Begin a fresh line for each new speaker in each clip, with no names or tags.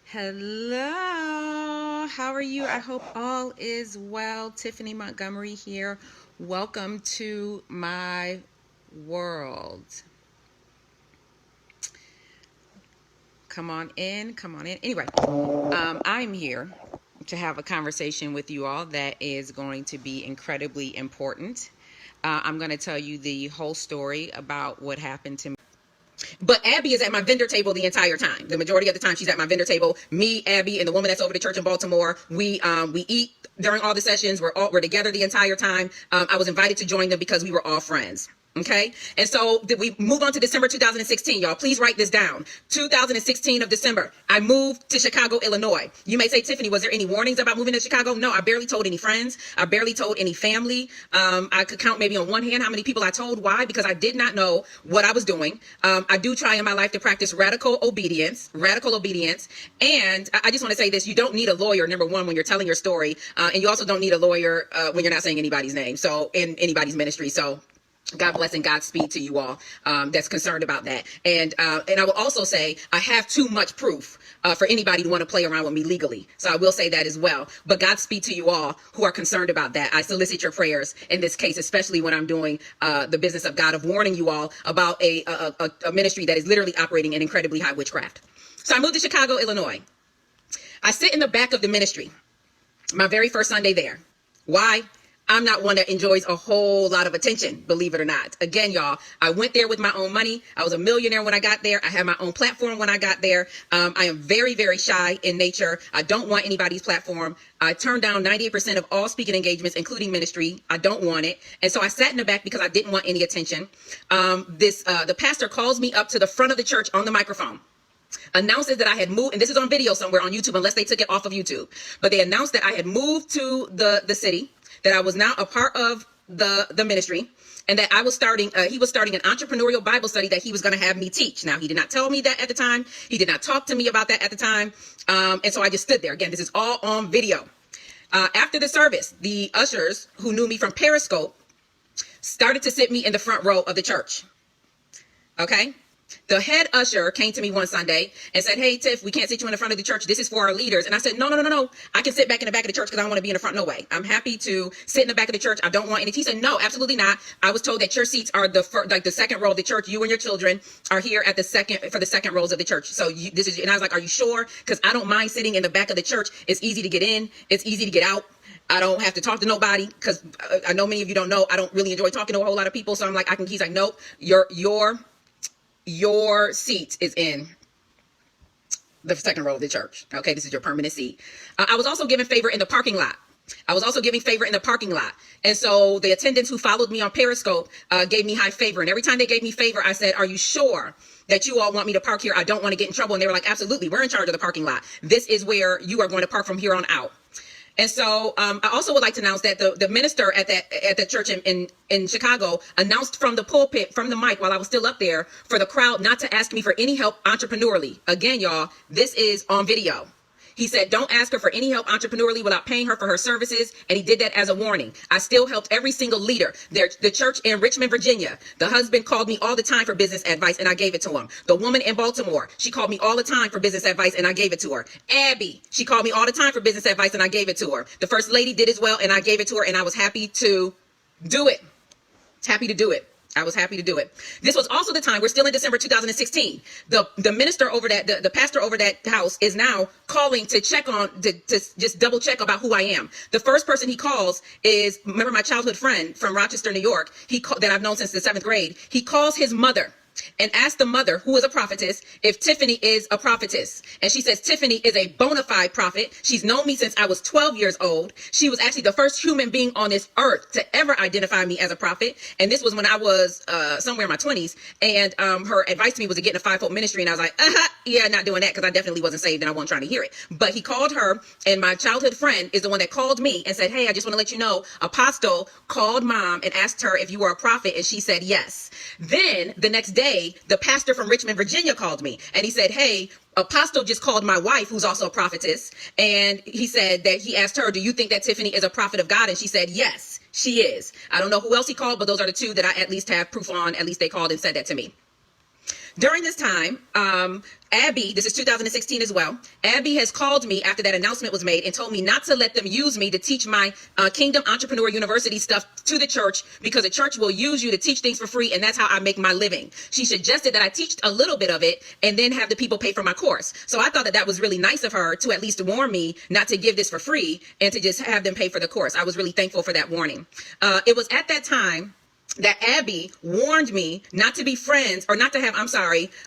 Hello, how are you? I hope all is well. Tiphani Montgomery here. Welcome to my world. Come on in, come on in. Anyway, I'm here to have a conversation with you all that is going to be incredibly important. I'm going to tell you the whole story about what happened to me. But Abby is at my vendor table the entire time. The majority of the time she's at my vendor table. Me, Abby, and the woman that's over the church in Baltimore, we eat during all the sessions. We're together the entire time. I was invited to join them because we were all friends. Okay. And so we move on to December 2016, y'all. Please write this down. 2016 of December, I moved to Chicago, Illinois. You may say, Tiphani, was there any warnings about moving to Chicago? No, I barely told any friends. I barely told any family. I could count maybe on one hand how many people I told. Why? Because I did not know what I was doing. I do try in my life to practice radical obedience. And I just want to say this. You don't need a lawyer, number one, when you're telling your story. And you also don't need a lawyer when you're not saying anybody's name. So in anybody's ministry. So God bless and Godspeed to you all that's concerned about that. And I will also say I have too much proof for anybody to want to play around with me legally. So I will say that as well. But Godspeed to you all who are concerned about that. I solicit your prayers in this case, especially when I'm doing the business of God, of warning you all about a ministry that is literally operating in incredibly high witchcraft. So I moved to Chicago, Illinois. I sit in the back of the ministry, my very first Sunday there. Why? I'm not one that enjoys a whole lot of attention, believe it or not. Again, y'all, I went there with my own money. I was a millionaire when I got there. I had my own platform when I got there. I am very, very shy in nature. I don't want anybody's platform. I turned down 98% of all speaking engagements, including ministry. I don't want it. And so I sat in the back because I didn't want any attention. The pastor calls me up to the front of the church on the microphone, announces that I had moved, and this is on video somewhere on YouTube, unless they took it off of YouTube. But they announced that I had moved to the city, that I was now a part of the ministry, and that I was starting, he was starting an entrepreneurial Bible study that he was going to have me teach. Now, he did not tell me that at the time. He did not talk to me about that at the time. And so I just stood there. Again, this is all on video. After the service, the ushers who knew me from Periscope started to sit me in the front row of the church. Okay. The head usher came to me one Sunday and said, "Hey, Tiff, we can't sit you in the front of the church. This is for our leaders." And I said, No. I can sit back in the back of the church because I don't want to be in the front. No way. I'm happy to sit in the back of the church. I don't want any. He said, "No, absolutely not. I was told that your seats are the second row of the church. You and your children are here at the second rows of the church. So this is." And I was like, "Are you sure? Because I don't mind sitting in the back of the church. It's easy to get in. It's easy to get out. I don't have to talk to nobody, because I know many of you don't know. I don't really enjoy talking to a whole lot of people. So I'm like, He's like, "Nope, your seat is in the second row of the church. Okay, this is your permanent seat." I was also given favor in the parking lot. And so the attendants who followed me on Periscope gave me high favor. And every time they gave me favor, I said, "Are you sure that you all want me to park here? I don't want to get in trouble." And they were like, "Absolutely. We're in charge of the parking lot. This is where you are going to park from here on out." And so I also would like to announce that the minister at the church in Chicago announced from the pulpit, from the mic, while I was still up there, for the crowd not to ask me for any help entrepreneurially. Again, y'all, this is on video. He said, "Don't ask her for any help entrepreneurially without paying her for her services." And he did that as a warning. I still helped every single leader. The church in Richmond, Virginia, the husband called me all the time for business advice, and I gave it to him. The woman in Baltimore, she called me all the time for business advice, and I gave it to her. Abby, she called me all the time for business advice, and I gave it to her. The first lady did as well, and I gave it to her, and I was happy to do it. I was happy to do it. This was also the time, we're still in December 2016. The minister over that, the pastor over that house is now calling to check on, to just double check about who I am. The first person he calls is, remember my childhood friend from Rochester, New York, that I've known since the 7th grade. He calls his mother and asked the mother, who is a prophetess, if Tiphani is a prophetess. And she says, "Tiphani is a bona fide prophet. She's known me since I was 12 years old. She was actually the first human being on this earth to ever identify me as a prophet." And this was when I was somewhere in my 20s. And her advice to me was to get in a 5-fold ministry. And I was like, yeah, not doing that, because I definitely wasn't saved and I wasn't trying to hear it. But he called her, and my childhood friend is the one that called me and said, "Hey, I just want to let you know, Apostle called Mom and asked her if you were a prophet, and she said yes." Then the next day, the pastor from Richmond, Virginia called me, and he said, "Hey, Apostle just called my wife, who's also a prophetess." And he said that he asked her, "Do you think that Tiphani is a prophet of God?" And she said, "Yes, she is." I don't know who else he called, but those are the two that I at least have proof on. At least they called and said that to me. During this time, Abby, this is 2016 as well, Abby has called me after that announcement was made and told me not to let them use me to teach my Kingdom Entrepreneur University stuff to the church, because the church will use you to teach things for free, and that's how I make my living. She suggested that I teach a little bit of it and then have the people pay for my course. So I thought that that was really nice of her to at least warn me not to give this for free and to just have them pay for the course. I was really thankful for that warning. It was at that time that Abby warned me not to be friends, or not to have,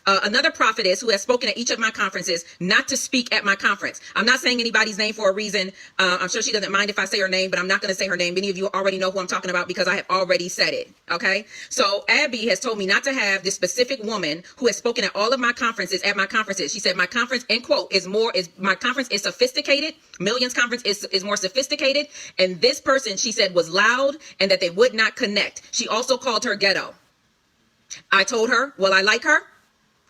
another prophetess who has spoken at each of my conferences, not to speak at my conference. I'm not saying anybody's name for a reason. I'm sure she doesn't mind if I say her name, but I'm not going to say her name. Many of you already know who I'm talking about because I have already said it. Okay. So Abby has told me not to have this specific woman who has spoken at all of my conferences at my conferences. She said my conference, end quote, my conference is sophisticated. Millions conference is more sophisticated. And this person, she said, was loud and that they would not connect. She also called her ghetto. I told her, well, I like her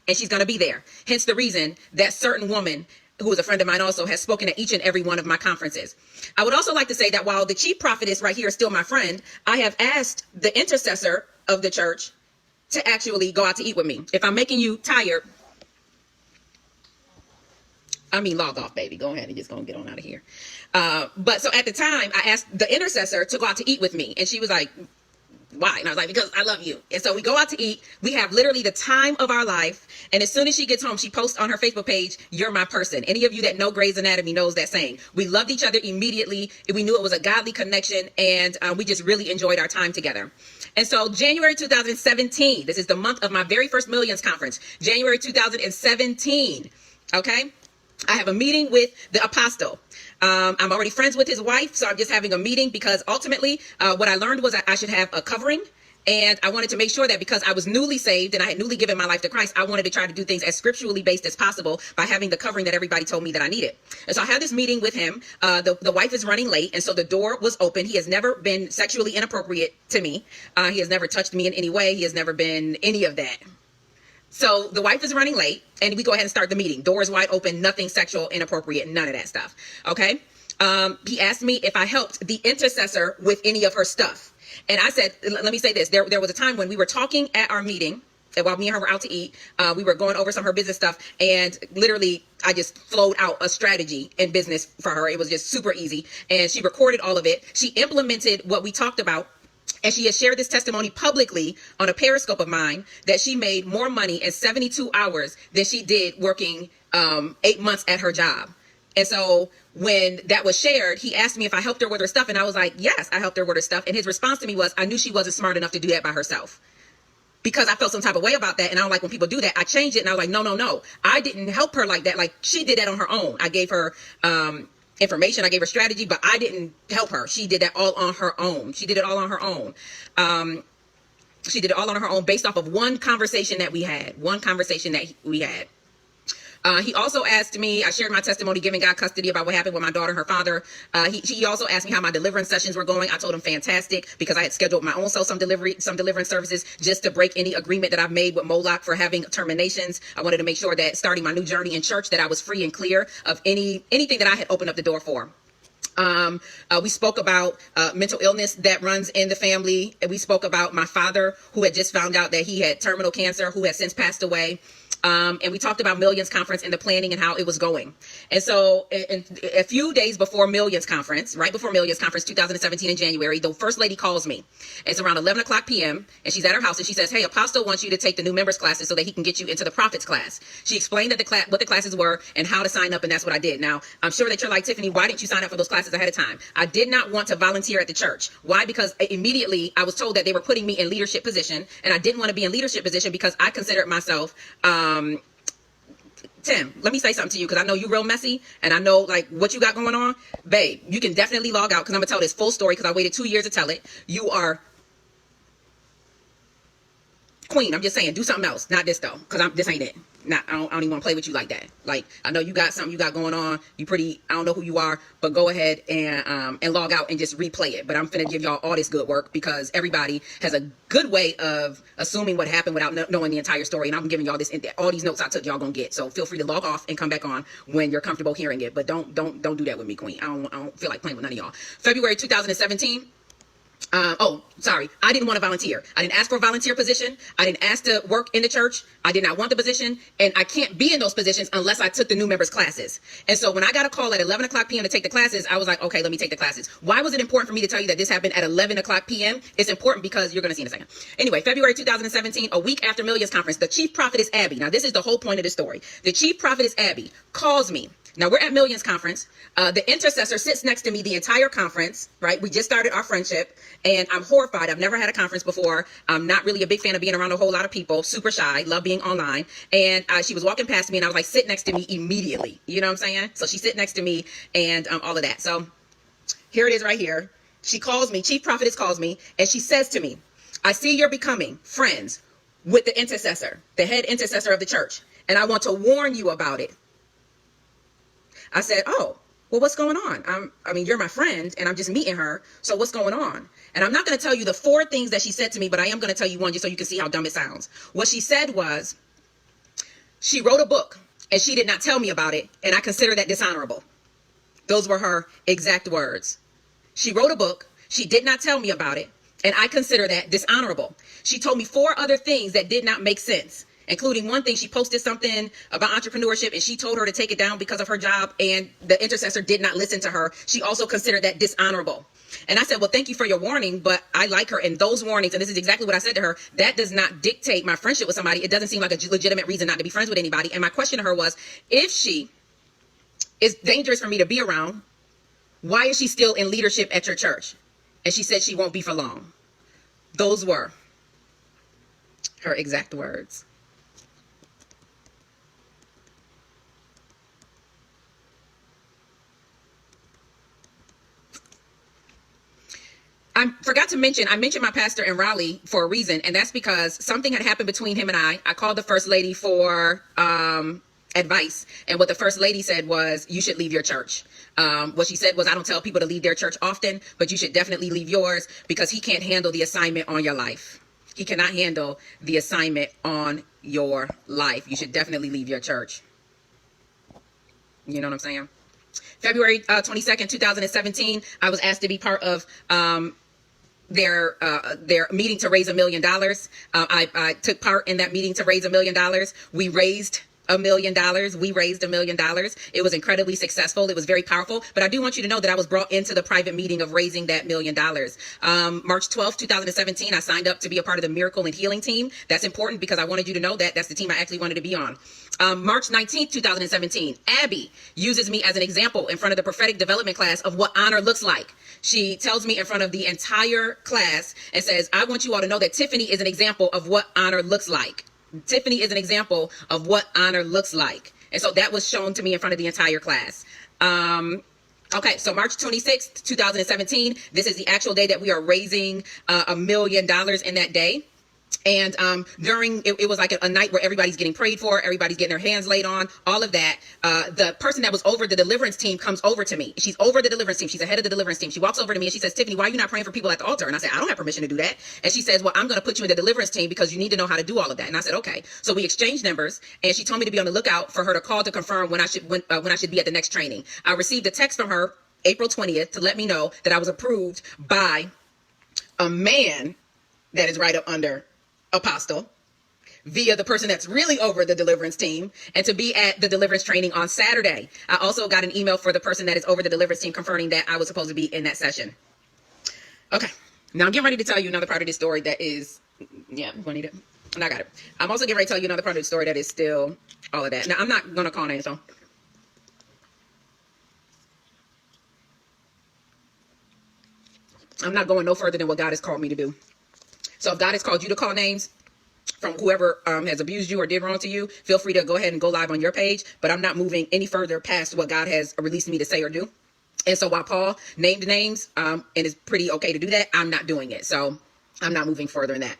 and she's going to be there. Hence the reason that certain woman, who is a friend of mine also, has spoken at each and every one of my conferences. I would also like to say that while the chief prophetess right here is still my friend, I have asked the intercessor of the church to actually go out to eat with me. If I'm making you tired, log off, baby. Go ahead and just go and get on out of here. But so at the time, I asked the intercessor to go out to eat with me. And she was like, why? And I was like, because I love you. And so we go out to eat. We have literally the time of our life. And as soon as she gets home, she posts on her Facebook page, "You're my person." Any of you that know Grey's Anatomy knows that saying. We loved each other immediately. We knew it was a godly connection, and we just really enjoyed our time together. And so January 2017, this is the month of my very first Millions Conference, January 2017. Okay. I have a meeting with the apostle. I'm already friends with his wife, so I'm just having a meeting because ultimately what I learned was I should have a covering. And I wanted to make sure that because I was newly saved and I had newly given my life to Christ, I wanted to try to do things as scripturally based as possible by having the covering that everybody told me that I needed. And so I had this meeting with him. The wife is running late, and so the door was open. He has never been sexually inappropriate to me. He has never touched me in any way. He has never been any of that. So the wife is running late, and we go ahead and start the meeting. Doors wide open, nothing sexual, inappropriate, none of that stuff. Okay. He asked me if I helped the intercessor with any of her stuff. And I said, let me say this. There was a time when we were talking at our meeting, and while me and her were out to eat, we were going over some of her business stuff, and literally I just flowed out a strategy in business for her. It was just super easy. And she recorded all of it. She implemented what we talked about. And she has shared this testimony publicly on a Periscope of mine that she made more money in 72 hours than she did working 8 months at her job. And so when that was shared, he asked me if I helped her with her stuff. And I was like, yes, I helped her with her stuff. And his response to me was, I knew she wasn't smart enough to do that by herself. Because I felt some type of way about that. And I don't like when people do that. I changed it. And I was like, no. I didn't help her like that. Like, she did that on her own. I gave her information. I gave her strategy, but I didn't help her. She did that all on her own. She did it all on her own. She did it all on her own based off of one conversation that we had. He also asked me, I shared my testimony, giving God custody, about what happened with my daughter and her father. He also asked me how my deliverance sessions were going. I told him fantastic, because I had scheduled my own self some deliverance services just to break any agreement that I've made with Moloch for having terminations. I wanted to make sure that starting my new journey in church, that I was free and clear of anything that I had opened up the door for. We spoke about mental illness that runs in the family. And we spoke about my father, who had just found out that he had terminal cancer, who has since passed away. And we talked about Millions Conference and the planning and how it was going. And so a few days before Millions Conference, right before Millions Conference 2017 in January, the first lady calls me. It's around 11 o'clock p.m. and she's at her house, and she says, "Hey, Apostle wants you to take the new members classes so that he can get you into the prophets class." She explained that what the classes were and how to sign up, and that's what I did. Now, I'm sure that you're like, Tiphani, why didn't you sign up for those classes ahead of time? I did not want to volunteer at the church. Why? Because immediately I was told that they were putting me in leadership position, and I didn't want to be in leadership position because I considered myself Tim, let me say something to you, because I know you're real messy and I know like what you got going on. Babe, you can definitely log out, because I'm going to tell this full story, because I waited 2 years to tell it. You are queen. I'm just saying, do something else. Not this though, because this ain't it. I don't even want to play with you like that. Like, I know you got something you got going on. You pretty, I don't know who you are, but go ahead and log out and just replay it. But I'm finna give y'all all this good work, because everybody has a good way of assuming what happened without knowing the entire story. And I'm giving y'all all these notes I took, y'all gonna get. So feel free to log off and come back on when you're comfortable hearing it. But don't do that with me, queen. I don't feel like playing with none of y'all. February 2017. Oh, sorry. I didn't want to volunteer. I didn't ask for a volunteer position. I didn't ask to work in the church. I did not want the position. And I can't be in those positions unless I took the new members classes. And so when I got a call at 11 o'clock p.m. to take the classes, I was like, okay, let me take the classes. Why was it important for me to tell you that this happened at 11 o'clock p.m.? It's important because you're going to see in a second. Anyway, February 2017, a week after Millions Conference, the chief prophetess Abby. Now, this is the whole point of the story. The chief prophetess Abby calls me. Now, we're at Millions Conference. The intercessor sits next to me the entire conference, right? We just started our friendship, and I'm horrified. I've never had a conference before. I'm not really a big fan of being around a whole lot of people. Super shy. Love being online. And she was walking past me, and I was like, sit next to me immediately. You know what I'm saying? So she sit next to me and all of that. So here it is right here. She calls me. Chief prophetess calls me, and she says to me, I see you're becoming friends with the intercessor, the head intercessor of the church, and I want to warn you about it. I said, oh, well, what's going on? I mean, you're my friend and I'm just meeting her. So what's going on? And I'm not going to tell you the 4 things that she said to me, but I am going to tell you one just so you can see how dumb it sounds. What she said was, she wrote a book and she did not tell me about it. And I consider that dishonorable. Those were her exact words. She wrote a book. She did not tell me about it. And I consider that dishonorable. She told me 4 other things that did not make sense, including one thing. She posted something about entrepreneurship and she told her to take it down because of her job, and the intercessor did not listen to her. She also considered that dishonorable. And I said, well, thank you for your warning, but I like her, and those warnings, and this is exactly what I said to her, that does not dictate my friendship with somebody. It doesn't seem like a legitimate reason not to be friends with anybody. And my question to her was, if she is dangerous for me to be around, why is she still in leadership at your church? And she said she won't be for long. Those were her exact words. I forgot to mention, I mentioned my pastor in Raleigh for a reason, and that's because something had happened between him and I. I called the first lady for advice, and what the first lady said was, you should leave your church. What she said was, I don't tell people to leave their church often, but you should definitely leave yours because he can't handle the assignment on your life. He cannot handle the assignment on your life. You should definitely leave your church. You know what I'm saying? February 22nd, 2017, I was asked to be part of their meeting to raise $1 million. I took part in that meeting to raise $1 million. We raised $1 million. We raised $1 million. It was incredibly successful. It was very powerful. But I do want you to know that I was brought into the private meeting of raising that $1 million. March 12th, 2017, I signed up to be a part of the miracle and healing team. That's important because I wanted you to know that that's the team I actually wanted to be on. March 19th, 2017, Abby uses me as an example in front of the prophetic development class of what honor looks like. She tells me in front of the entire class and says, I want you all to know that Tiphani is an example of what honor looks like. Tiphani is an example of what honor looks like. And so that was shown to me in front of the entire class. Okay, so March 26th, 2017, this is the actual day that we are raising $1 million in that day. And during it was like a night where everybody's getting prayed for, everybody's getting their hands laid on, all of that. The person that was over the deliverance team comes over to me. She's over the deliverance team. She's the head of the deliverance team. She walks over to me and she says, Tiphani, why are you not praying for people at the altar? And I said, I don't have permission to do that. And she says, well, I'm going to put you in the deliverance team because you need to know how to do all of that. And I said, okay. So we exchanged numbers, and she told me to be on the lookout for her to call to confirm when I should be at the next training. I received a text from her April 20th to let me know that I was approved by a man that is right up under Apostle via the person that's really over the deliverance team, and to be at the deliverance training on Saturday. I also got an email for the person that is over the deliverance team confirming that I was supposed to be in that session. Okay, now I'm getting ready to tell you another part of this story that is, yeah, Juanita, and I got it. I'm also getting ready to tell you another part of the story that is still all of that. Now, I'm not going to call names, so. I'm not going no further than what God has called me to do. So if God has called you to call names from whoever has abused you or did wrong to you, feel free to go ahead and go live on your page. But I'm not moving any further past what God has released me to say or do. And so while Paul named names, and it's pretty okay to do that, I'm not doing it. So I'm not moving further in that.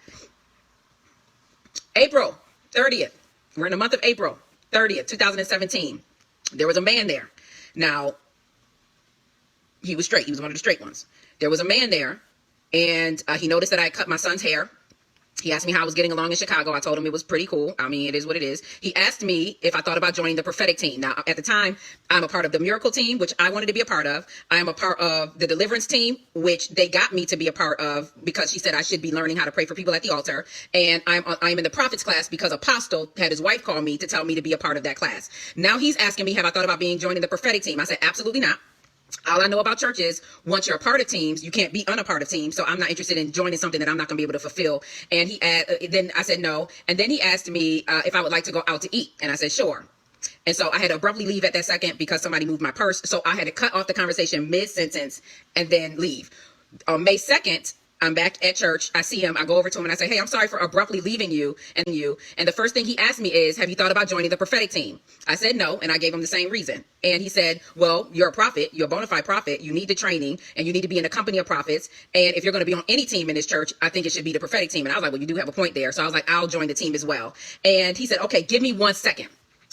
April 30th. We're in the month of April 30th, 2017. There was a man there. Now, he was straight. He was one of the straight ones. There was a man there. And he noticed that I cut my son's hair. He asked me how I was getting along in Chicago. I told him it was pretty cool. I mean, it is what it is. He asked me if I thought about joining the prophetic team. Now, at the time, I'm a part of the miracle team, which I wanted to be a part of. I am a part of the deliverance team, which they got me to be a part of because she said I should be learning how to pray for people at the altar. And I'm in the prophets class because Apostle had his wife call me to tell me to be a part of that class. Now he's asking me, have I thought about joining the prophetic team? I said, absolutely not. All I know about church is once you're a part of teams, you can't be unapart of teams. So I'm not interested in joining something that I'm not going to be able to fulfill. And then I said no. And then he asked me if I would like to go out to eat. And I said, sure. And so I had to abruptly leave at that second because somebody moved my purse. So I had to cut off the conversation mid-sentence and then leave. On May 2nd, I'm back at church. I see him. I go over to him and I say, hey, I'm sorry for abruptly leaving you. And the first thing he asked me is, have you thought about joining the prophetic team? I said no. And I gave him the same reason. And he said, well, you're a prophet. You're a bona fide prophet. You need the training and you need to be in a company of prophets. And if you're going to be on any team in this church, I think it should be the prophetic team. And I was like, well, you do have a point there. So I was like, I'll join the team as well. And he said, okay, give me 1 second.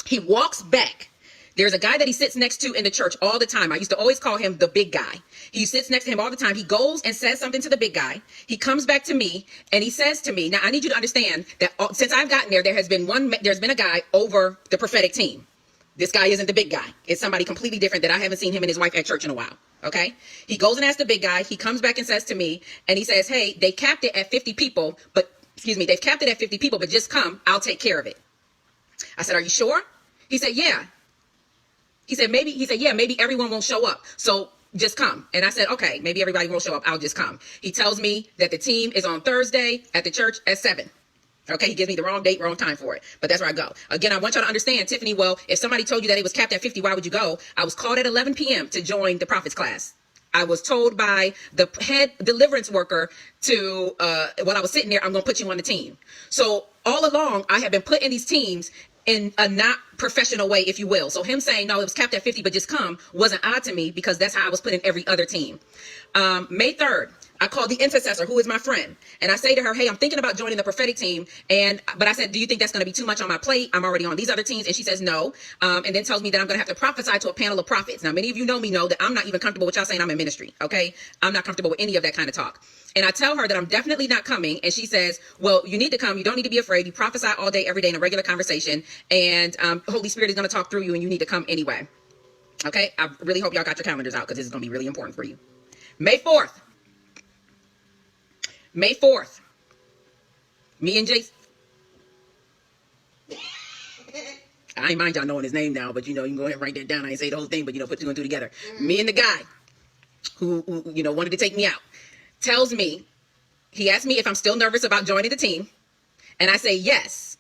He walks back. There's a guy that he sits next to in the church all the time. I used to always call him the big guy. He sits next to him all the time. He goes and says something to the big guy. He comes back to me and he says to me, now I need you to understand that since I've gotten there, there's been a guy over the prophetic team. This guy isn't the big guy. It's somebody completely different that I haven't seen him and his wife at church in a while. Okay. He goes and asks the big guy. He comes back and says to me, and he says, hey, they capped it at 50 people, they've capped it at 50 people, but just come, I'll take care of it. I said, are you sure? He said, yeah. He said, yeah, maybe everyone won't show up. So just come. And I said, okay, maybe everybody won't show up. I'll just come. He tells me that the team is on Thursday at the church at 7. Okay. He gives me the wrong date, wrong time for it. But that's where I go. Again, I want y'all to understand, Tiffany, well, if somebody told you that it was capped at 50, why would you go? I was called at 11 p.m. to join the prophets class. I was told by the head deliverance worker while I was sitting there, I'm going to put you on the team. So all along, I have been put in these teams in a not professional way, if you will. So him saying, no, it was capped at 50, but just come wasn't odd to me because that's how I was put in every other team. May 3rd, I called the intercessor, who is my friend. And I say to her, hey, I'm thinking about joining the prophetic team. But I said, do you think that's going to be too much on my plate? I'm already on these other teams. And she says, no. And then tells me that I'm going to have to prophesy to a panel of prophets. Now, many of you know that I'm not even comfortable with y'all saying I'm in ministry. Okay. I'm not comfortable with any of that kind of talk. And I tell her that I'm definitely not coming. And she says, well, you need to come. You don't need to be afraid. You prophesy all day, every day in a regular conversation. And Holy Spirit is going to talk through you and you need to come anyway. Okay. I really hope y'all got your calendars out because this is going to be really important for you. May 4th. May 4th. Me and Jason. I ain't mind y'all knowing his name now, but you can go ahead and write that down. I ain't say the whole thing, but put 2 and 2 together. Me and the guy who wanted to take me out tells me, he asked me if I'm still nervous about joining the team. And I say yes.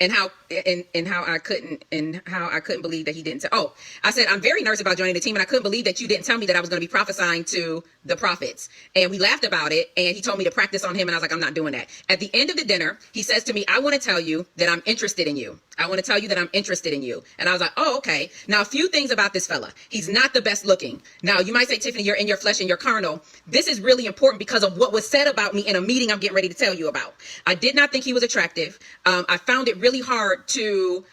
And how I couldn't believe that he didn't tell. I said, I'm very nervous about joining the team and I couldn't believe that you didn't tell me that I was going to be prophesying to the prophets. And we laughed about it and he told me to practice on him and I was like, I'm not doing that. At the end of the dinner, he says to me, I want to tell you that I'm interested in you. I want to tell you that I'm interested in you. And I was like, oh, okay. Now, a few things about this fella. He's not the best looking. Now, you might say, Tiffany, you're in your flesh and you're carnal. This is really important because of what was said about me in a meeting I'm getting ready to tell you about. I did not think he was attractive. I found it really hard to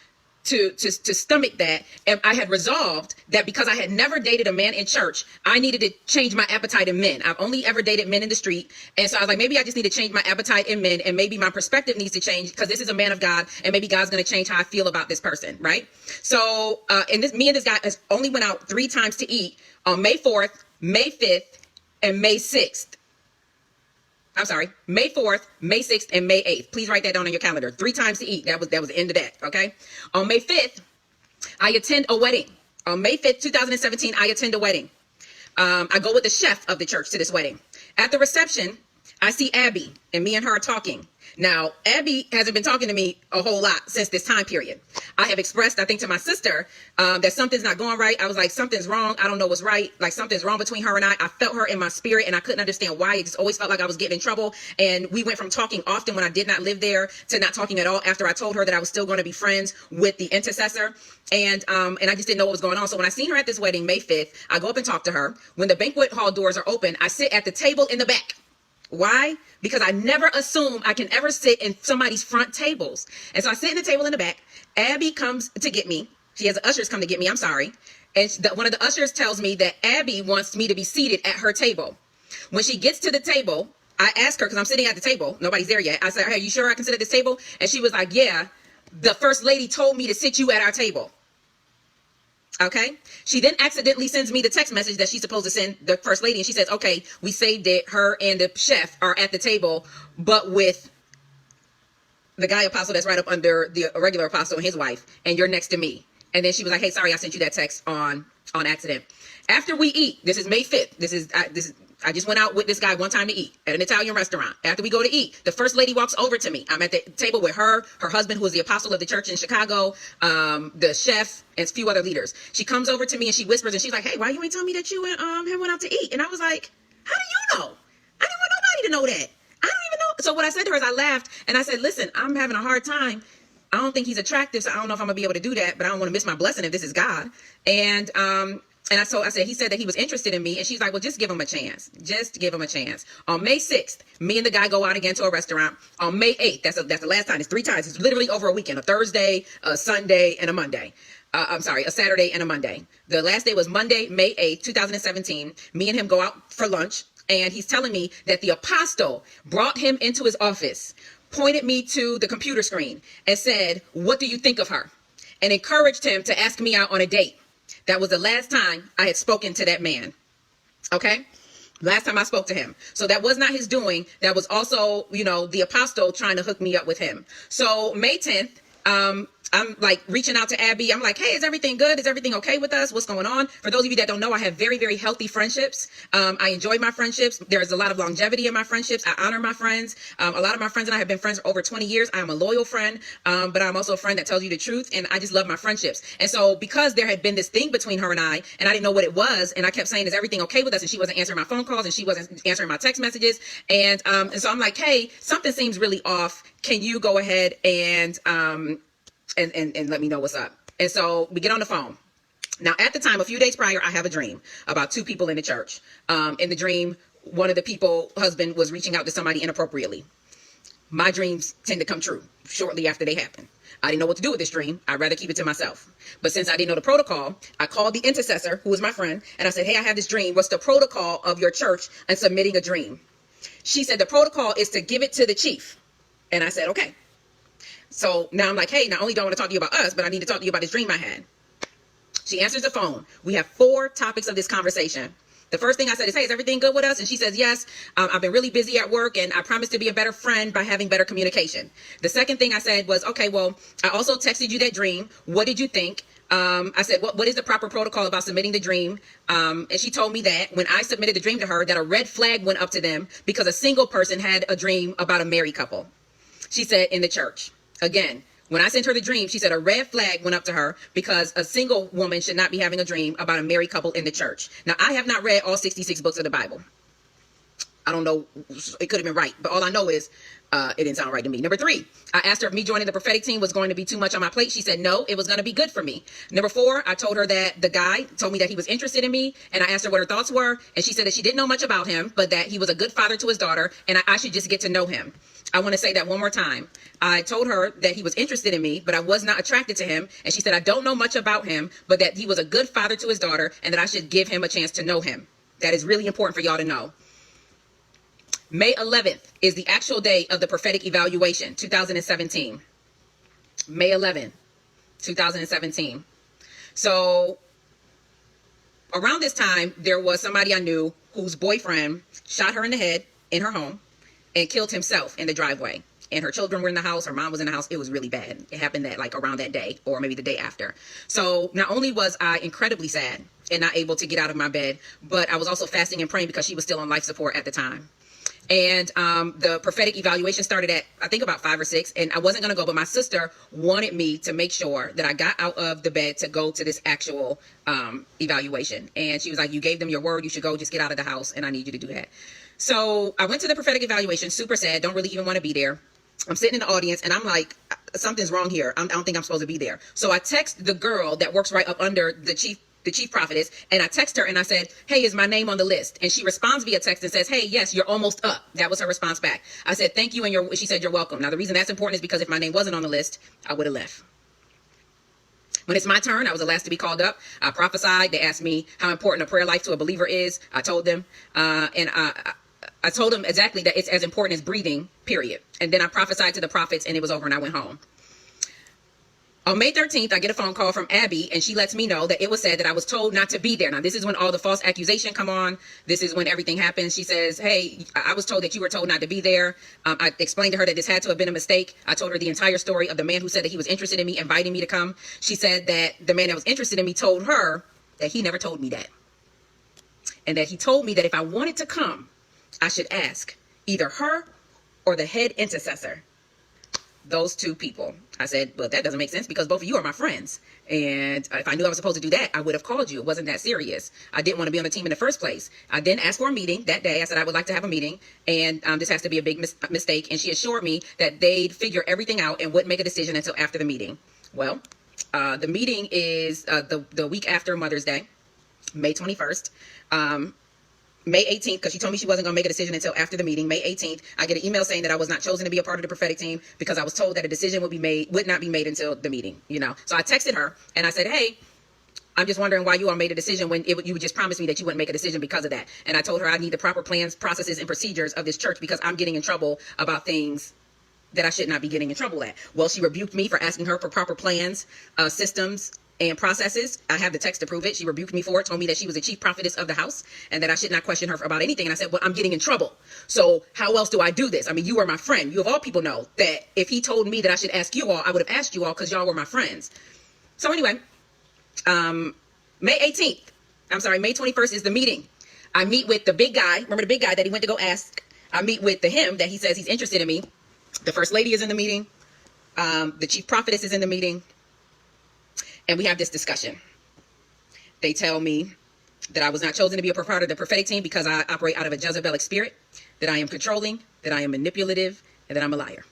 stomach that. And I had resolved that because I had never dated a man in church, I needed to change my appetite in men. I've only ever dated men in the street. And so I was like, maybe I just need to change my appetite in men and maybe my perspective needs to change because this is a man of God and maybe God's going to change how I feel about this person. Right. So, me and this guy has only went out 3 times to eat on May 4th, May 5th, and May 6th. I'm sorry, May 4th, May 6th, and May 8th. Please write that down on your calendar. 3 times to eat. That was the end of that. Okay. On May 5th, I attend a wedding. On May 5th, 2017, I attend a wedding. I go with the chef of the church to this wedding. At the reception, I see Abby and me and her are talking. Now, Abby hasn't been talking to me a whole lot since this time period. I have expressed, I think, to my sister that something's not going right. I was like, something's wrong. I don't know what's right. Like something's wrong between her and I. I felt her in my spirit and I couldn't understand why. It just always felt like I was getting in trouble. And we went from talking often when I did not live there to not talking at all after I told her that I was still going to be friends with the intercessor. And I just didn't know what was going on. So when I seen her at this wedding, May 5th, I go up and talk to her. When the banquet hall doors are open, I sit at the table in the back. Why? Because I never assume I can ever sit in somebody's front tables. And so I sit in the table in the back. Abby comes to get me. She has the ushers come to get me. I'm sorry. And one of the ushers tells me that Abby wants me to be seated at her table. When she gets to the table, I asked her, because I'm sitting at the table, nobody's there yet. I said, hey, you sure I can sit at this table? And she was like, yeah, the first lady told me to sit you at our table. Okay. She then accidentally sends me the text message that she's supposed to send the first lady. And she says, okay, we saved it. Her and the chef are at the table, but with the guy apostle that's right up under the regular apostle and his wife, and you're next to me. And then she was like, hey, sorry, I sent you that text on accident. After we eat, this is May 5th. I just went out with this guy one time to eat at an Italian restaurant. After we go to eat, the first lady walks over to me. I'm at the table with her husband, who is the apostle of the church in Chicago, the chef, and a few other leaders. She comes over to me and she whispers, and she's like, hey, why you ain't tell me that you and him went out to eat? And I was like, how do you know? I didn't want nobody to know that. I don't even know. So what I said to her is I laughed and I said, listen, I'm having a hard time. I don't think he's attractive, so I don't know if I'm gonna be able to do that, but I don't want to miss my blessing if this is God. And I said, he said that he was interested in me, and she's like, well, just give him a chance. Just give him a chance. On May 6th, me and the guy go out again to a restaurant. On May 8th, that's the last time. It's 3 times. It's literally over a weekend, a Thursday, a Sunday, and a Monday. A Saturday and a Monday. The last day was Monday, May 8th, 2017. Me and him go out for lunch, and he's telling me that the apostle brought him into his office, pointed me to the computer screen, and said, what do you think of her? And encouraged him to ask me out on a date. That was the last time I had spoken to that man. Okay? Last time I spoke to him. So that was not his doing. That was also, the apostle trying to hook me up with him. So May 10th, I'm like reaching out to Abby. I'm like, hey, is everything good? Is everything okay with us? What's going on? For those of you that don't know, I have very, very healthy friendships. I enjoy my friendships. There's a lot of longevity in my friendships. I honor my friends. A lot of my friends and I have been friends for over 20 years. I'm a loyal friend, but I'm also a friend that tells you the truth. And I just love my friendships. And so because there had been this thing between her and I didn't know what it was, and I kept saying, is everything okay with us? And she wasn't answering my phone calls and she wasn't answering my text messages. And so I'm like, hey, something seems really off. Can you go ahead and let me know what's up? And so we get on the phone. Now, at the time, a few days prior, I have a dream about 2 people in the church. In the dream, one of the people, husband, was reaching out to somebody inappropriately. My dreams tend to come true shortly after they happen. I didn't know what to do with this dream. I'd rather keep it to myself. But since I didn't know the protocol, I called the intercessor, who was my friend, and I said, hey, I have this dream. What's the protocol of your church and submitting a dream? She said, the protocol is to give it to the chief. And I said, okay. So now I'm like, hey, not only do I want to talk to you about us, but I need to talk to you about this dream I had. She answers the phone. We have 4 topics of this conversation. The first thing I said is, hey, is everything good with us? And she says, yes, I've been really busy at work and I promise to be a better friend by having better communication. The second thing I said was, okay, well, I also texted you that dream. What did you think? I said, what is the proper protocol about submitting the dream? And she told me that when I submitted the dream to her, that a red flag went up to them because a single person had a dream about a married couple. She said, in the church. Again, when I sent her the dream, she said a red flag went up to her because a single woman should not be having a dream about a married couple in the church. Now, I have not read all 66 books of the Bible. I don't know. It could have been right. But all I know is it didn't sound right to me. Number 3, I asked her if me joining the prophetic team was going to be too much on my plate. She said no, it was going to be good for me. Number 4, I told her that the guy told me that he was interested in me. And I asked her what her thoughts were. And she said that she didn't know much about him, but that he was a good father to his daughter. And I should just get to know him. I want to say that one more time. I told her that he was interested in me, but I was not attracted to him. And she said, I don't know much about him, but that he was a good father to his daughter and that I should give him a chance to know him. That is really important for y'all to know. May 11th is the actual day of the prophetic evaluation, 2017. May 11th, 2017. So around this time, there was somebody I knew whose boyfriend shot her in the head in her home and killed himself in the driveway. And her children were in the house. Her mom was in the house. It was really bad. It happened around that day or maybe the day after. So not only was I incredibly sad and not able to get out of my bed, but I was also fasting and praying because she was still on life support at the time. And the prophetic evaluation started at, I think, about 5 or 6. And I wasn't going to go, but my sister wanted me to make sure that I got out of the bed to go to this actual evaluation. And she was like, you gave them your word. You should go. Just get out of the house. And I need you to do that. So I went to the prophetic evaluation, super sad, don't really even want to be there. I'm sitting in the audience and I'm like, something's wrong here. I don't think I'm supposed to be there. So I text the girl that works right up under the chief prophetess, and I text her and I said, hey, is my name on the list? And she responds via text and says, hey, yes, you're almost up. That was her response back. I said, thank you. And she said, you're welcome. Now, the reason that's important is because if my name wasn't on the list, I would have left. When it's my turn, I was the last to be called up. I prophesied. They asked me how important a prayer life to a believer is. I told them, and I told him exactly that it's as important as breathing, period. And then I prophesied to the prophets, and it was over, and I went home. On May 13th, I get a phone call from Abby, and she lets me know that it was said that I was told not to be there. Now, this is when all the false accusation come on. This is when everything happens. She says, hey, I was told that you were told not to be there. I explained to her that this had to have been a mistake. I told her the entire story of the man who said that he was interested in me, inviting me to come. She said that the man that was interested in me told her that he never told me that. And that he told me that if I wanted to come, I should ask either her or the head intercessor. Those two people. I said, well, that doesn't make sense because both of you are my friends. And if I knew I was supposed to do that, I would have called you. It wasn't that serious. I didn't want to be on the team in the first place. I then asked for a meeting that day. I said I would like to have a meeting, and this has to be a big mistake. And she assured me that they'd figure everything out and wouldn't make a decision until after the meeting. Well, the meeting is the week after Mother's Day, May 21st. May 18th, because she told me she wasn't going to make a decision until after the meeting. May 18th, I get an email saying that I was not chosen to be a part of the prophetic team because I was told that a decision would not be made until the meeting, So I texted her and I said, hey, I'm just wondering why you all made a decision when you would just promise me that you wouldn't make a decision because of that. And I told her I need the proper plans, processes, and procedures of this church because I'm getting in trouble about things that I should not be getting in trouble at. Well, she rebuked me for asking her for proper plans, systems, and processes. I have the text to prove it. She rebuked me for it, told me that she was the chief prophetess of the house and that I should not question her about anything. And I said, well, I'm getting in trouble. So how else do I do this? I mean, you are my friend. You of all people know that if he told me that I should ask you all, I would have asked you all because y'all were my friends. So anyway, May 21st is the meeting. I meet with the big guy. Remember the big guy that he went to go ask? I meet with him that he says he's interested in me. The first lady is in the meeting. The chief prophetess is in the meeting. And we have this discussion. They tell me that I was not chosen to be a part of the prophetic team because I operate out of a Jezebelic spirit, that I am controlling, that I am manipulative, and that I'm a liar.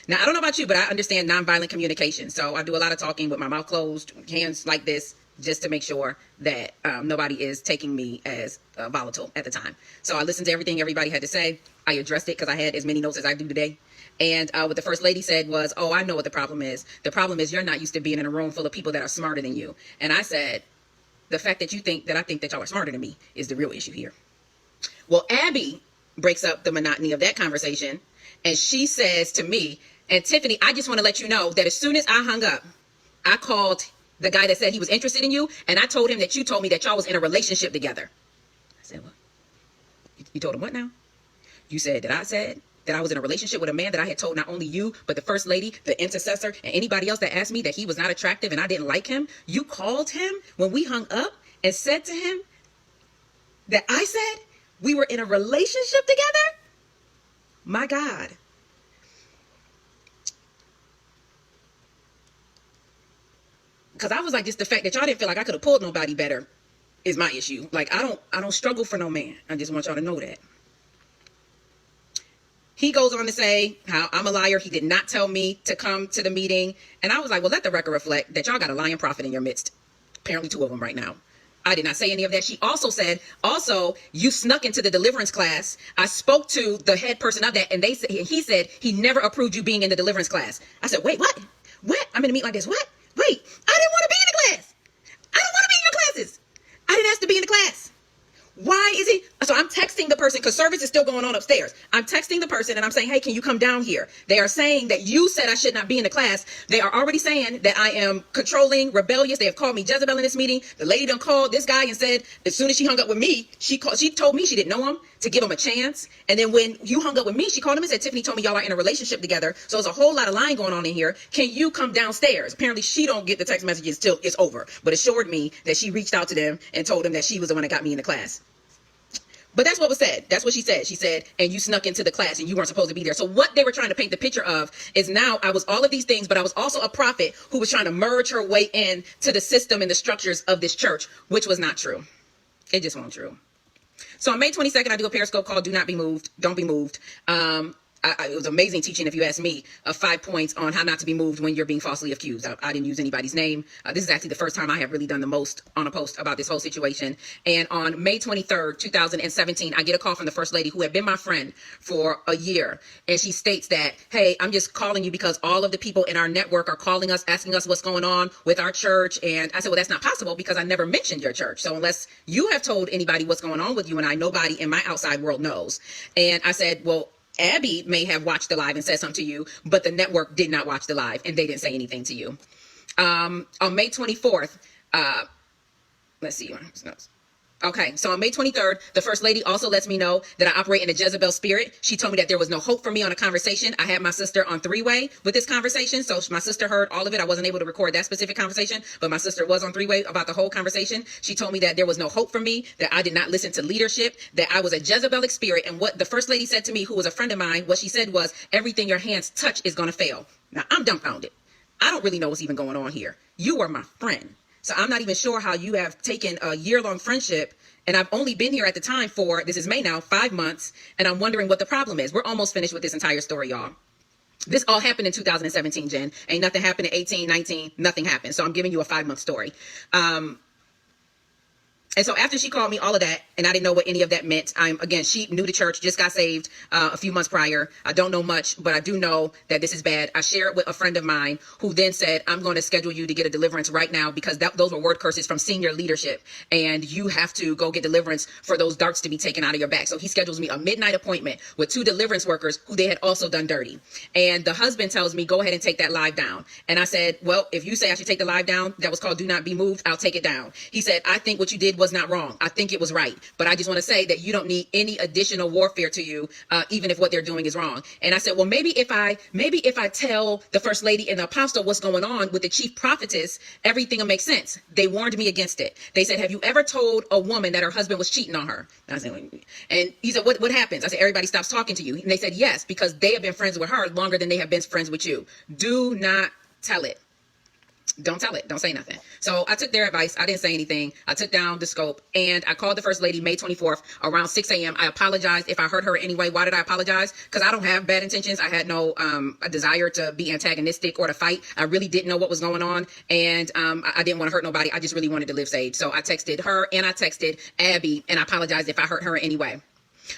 Now, I don't know about you, but I understand nonviolent communication. So I do a lot of talking with my mouth closed, hands like this, just to make sure that nobody is taking me as volatile at the time. So I listened to everything everybody had to say. I addressed it because I had as many notes as I do today. And what the first lady said was, oh, I know what the problem is. The problem is you're not used to being in a room full of people that are smarter than you. And I said, the fact that you think that I think that y'all are smarter than me is the real issue here. Well, Abby breaks up the monotony of that conversation. And she says to me, and Tiphani, I just want to let you know that as soon as I hung up, I called the guy that said he was interested in you. And I told him that you told me that y'all was in a relationship together. I said, what? You told him what now? You said that I said that I was in a relationship with a man that I had told not only you, but the first lady, the intercessor, and anybody else that asked me that he was not attractive and I didn't like him. You called him when we hung up and said to him that I said we were in a relationship together? My God. Because I was like, just the fact that y'all didn't feel like I could have pulled nobody better is my issue. Like, I don't struggle for no man. I just want y'all to know that. He goes on to say how I'm a liar. He did not tell me to come to the meeting. And I was like, well, let the record reflect that y'all got a lying prophet in your midst. Apparently 2 of them right now. I did not say any of that. She also said, you snuck into the deliverance class. I spoke to the head person of that, and he said he never approved you being in the deliverance class. I said, wait, what? What? I'm in a meeting like this. What? Wait, I didn't want to be in the class. I don't want to be in your classes. I didn't ask to be in the class. Why is he? So I'm texting the person because service is still going on upstairs. I'm texting the person and I'm saying, hey, can you come down here? They are saying that you said I should not be in the class. They are already saying that I am controlling, rebellious. They have called me Jezebel in this meeting. The lady done called this guy and said as soon as she hung up with me, she told me she didn't know him to give him a chance. And then when you hung up with me, she called him and said, Tiphani told me y'all are in a relationship together. So there's a whole lot of lying going on in here. Can you come downstairs? Apparently she don't get the text messages till it's over, but assured me that she reached out to them and told them that she was the one that got me in the class. But that's what was said. That's what she said. She said, and you snuck into the class and you weren't supposed to be there. So what they were trying to paint the picture of is now I was all of these things, but I was also a prophet who was trying to merge her way in to the system and the structures of this church, which was not true. It just wasn't true. So on May 22nd, I do a Periscope called Do Not Be Moved. Don't be moved. it was amazing teaching, if you ask me, 5 points on how not to be moved when you're being falsely accused. I didn't use anybody's name. This is actually the first time I have really done the most on a post about this whole situation. And on May 23rd, 2017, I get a call from the First Lady, who had been my friend for a year. And she states that, hey, I'm just calling you because all of the people in our network are calling us, asking us what's going on with our church. And I said, well, that's not possible because I never mentioned your church. So unless you have told anybody what's going on with you and I, nobody in my outside world knows. And I said, well, Abby may have watched the live and said something to you, but the network did not watch the live and they didn't say anything to you. On May 24th, let's see. Okay, so on May 23rd, the First Lady also lets me know that I operate in a Jezebel spirit. She told me that there was no hope for me on a conversation. I had my sister on three-way with this conversation, so my sister heard all of it. I wasn't able to record that specific conversation, but my sister was on three-way about the whole conversation. She told me that there was no hope for me, that I did not listen to leadership, that I was a Jezebelic spirit, and what the First Lady said to me, who was a friend of mine, what she said was, everything your hands touch is going to fail. Now, I'm dumbfounded. I don't really know what's even going on here. You are my friend. So I'm not even sure how you have taken a year-long friendship, and I've only been here at the time for, this is May now, 5 months, and I'm wondering what the problem is. We're almost finished with this entire story, y'all. This all happened in 2017, Jen. Ain't nothing happened in 18, 19, nothing happened. So I'm giving you a 5-month story. And so after she called me all of that, and I didn't know what any of that meant. Again, she knew the church, just got saved a few months prior. I don't know much, but I do know that this is bad. I share it with a friend of mine who then said, I'm going to schedule you to get a deliverance right now because those were word curses from senior leadership. And you have to go get deliverance for those darts to be taken out of your back. So he schedules me a midnight appointment with 2 deliverance workers who they had also done dirty. And the husband tells me, go ahead and take that live down. And I said, well, if you say I should take the live down, that was called Do Not Be Moved, I'll take it down. He said, I think what you did was not wrong. I think it was right. But I just want to say that you don't need any additional warfare to you, even if what they're doing is wrong. And I said, well, maybe if I tell the First Lady and the apostle what's going on with the chief prophetess, everything will make sense. They warned me against it. They said, have you ever told a woman that her husband was cheating on her? And I said, and he said, what happens? I said, everybody stops talking to you. And they said, yes, because they have been friends with her longer than they have been friends with you. Do not tell it. Don't tell it. Don't say nothing. So I took their advice. I didn't say anything. I took down the scope and I called the First Lady May 24th around 6 a.m. I apologized if I hurt her anyway. Why did I apologize? Because I don't have bad intentions. I had no a desire to be antagonistic or to fight. I really didn't know what was going on. And I didn't want to hurt nobody. I just really wanted to live saved. So I texted her and I texted Abby and I apologized if I hurt her anyway.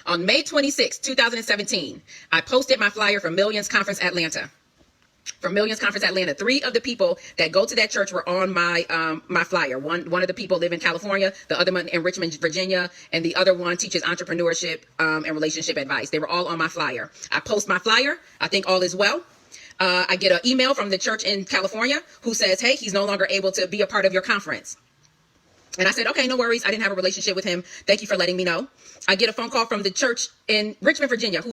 On May 26, 2017, I posted my flyer for Millions Conference Atlanta. From Millions Conference Atlanta. 3 of the people that go to that church were on my my flyer. One of the people live in California, the other one in Richmond, Virginia, and the other one teaches entrepreneurship and relationship advice. They were all on my flyer. I post my flyer. I think all is well. I get an email from the church in California who says, hey, he's no longer able to be a part of your conference. And I said, okay, no worries. I didn't have a relationship with him. Thank you for letting me know. I get a phone call from the church in Richmond, Virginia, who